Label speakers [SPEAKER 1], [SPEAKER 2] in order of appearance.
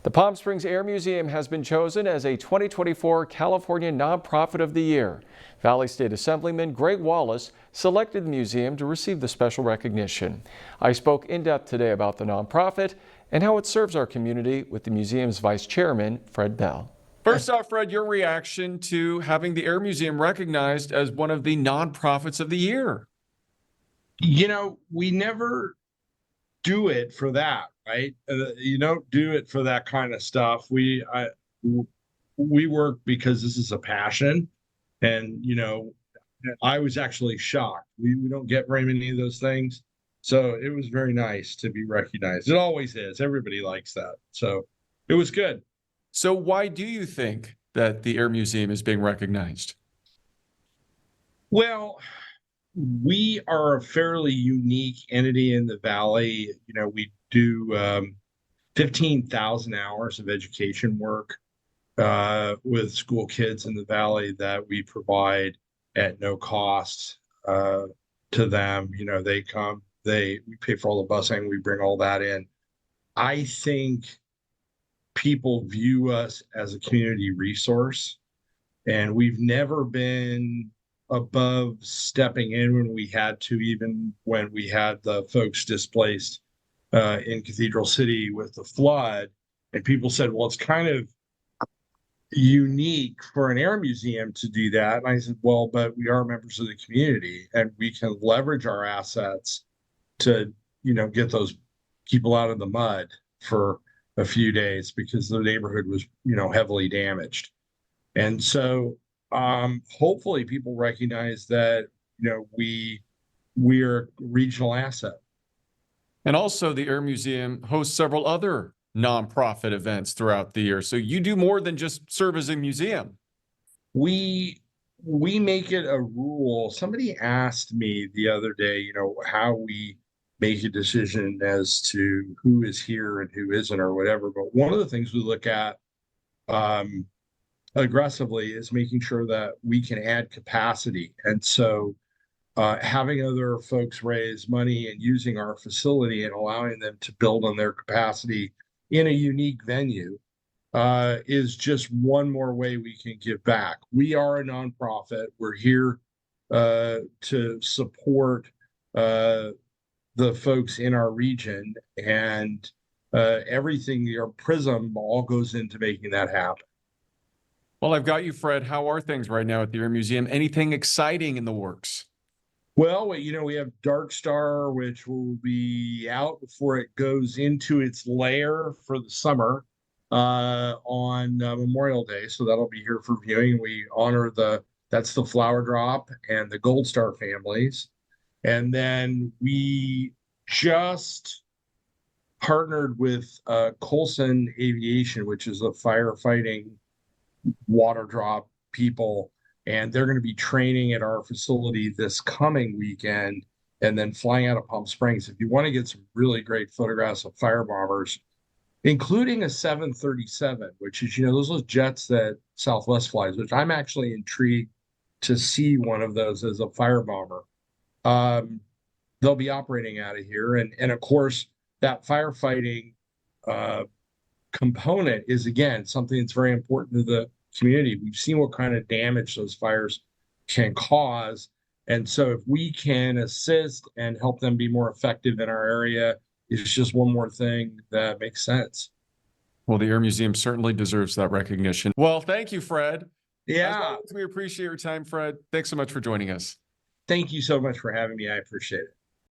[SPEAKER 1] The Palm Springs Air Museum has been chosen as a 2024 California Nonprofit of the Year. Valley State Assemblyman Greg Wallace selected the museum to receive the special recognition. I spoke in depth today about the nonprofit and how it serves our community with the museum's vice chairman, Fred Bell. First off, Fred, your reaction to having the Air Museum recognized as one of the nonprofits of the year.
[SPEAKER 2] You know, we never do it for that, right? You don't do it for that kind of stuff. We work because this is a passion, and I was actually shocked. We don't get very many of those things, so it was very nice to be recognized. It always is. Everybody likes that, so it was good.
[SPEAKER 1] So why do you think that the Air Museum is being recognized?
[SPEAKER 2] Well, we are a fairly unique entity in the Valley. We do 15,000 hours of education work with school kids in the Valley that we provide at no cost to them. They come, we pay for all the busing, we bring all that in. I think people view us as a community resource, and we've never been above stepping in when we had to, even when we had the folks displaced in Cathedral City with the flood. And people said, well, it's kind of unique for an air museum to do that. And I said, well, but we are members of the community, and we can leverage our assets to, get those people out of the mud for a few days because the neighborhood was, heavily damaged. And so hopefully people recognize that, we're a regional asset.
[SPEAKER 1] And also the Air Museum hosts several other nonprofit events throughout the year. So you do more than just serve as a museum.
[SPEAKER 2] We make it a rule. Somebody asked me the other day, how we make a decision as to who is here and who isn't or whatever. But one of the things we look at aggressively is making sure that we can add capacity. And so having other folks raise money and using our facility and allowing them to build on their capacity in a unique venue is just one more way we can give back. We are a nonprofit. We're here to support the folks in our region, and everything, your Prism all goes into making that happen.
[SPEAKER 1] Well, I've got you, Fred. How are things right now at the Air Museum? Anything exciting in the works?
[SPEAKER 2] Well, we have Dark Star, which will be out before it goes into its lair for the summer on Memorial Day. So that'll be here for viewing. We honor that's the Flower Drop and the Gold Star families. And then we just partnered with Colson Aviation, which is a firefighting water drop people, and they're going to be training at our facility this coming weekend and then flying out of Palm Springs. If you want to get some really great photographs of fire bombers, including a 737, which is, those jets that Southwest flies, which I'm actually intrigued to see one of those as a fire bomber. They'll be operating out of here. And of course, that firefighting component is, again, something that's very important to the community. We've seen what kind of damage those fires can cause. And so if we can assist and help them be more effective in our area, it's just one more thing that makes sense.
[SPEAKER 1] Well, the Air Museum certainly deserves that recognition. Well, thank you, Fred.
[SPEAKER 2] Yeah.
[SPEAKER 1] We appreciate your time, Fred. Thanks so much for joining us.
[SPEAKER 2] Thank you so much for having me. I appreciate it.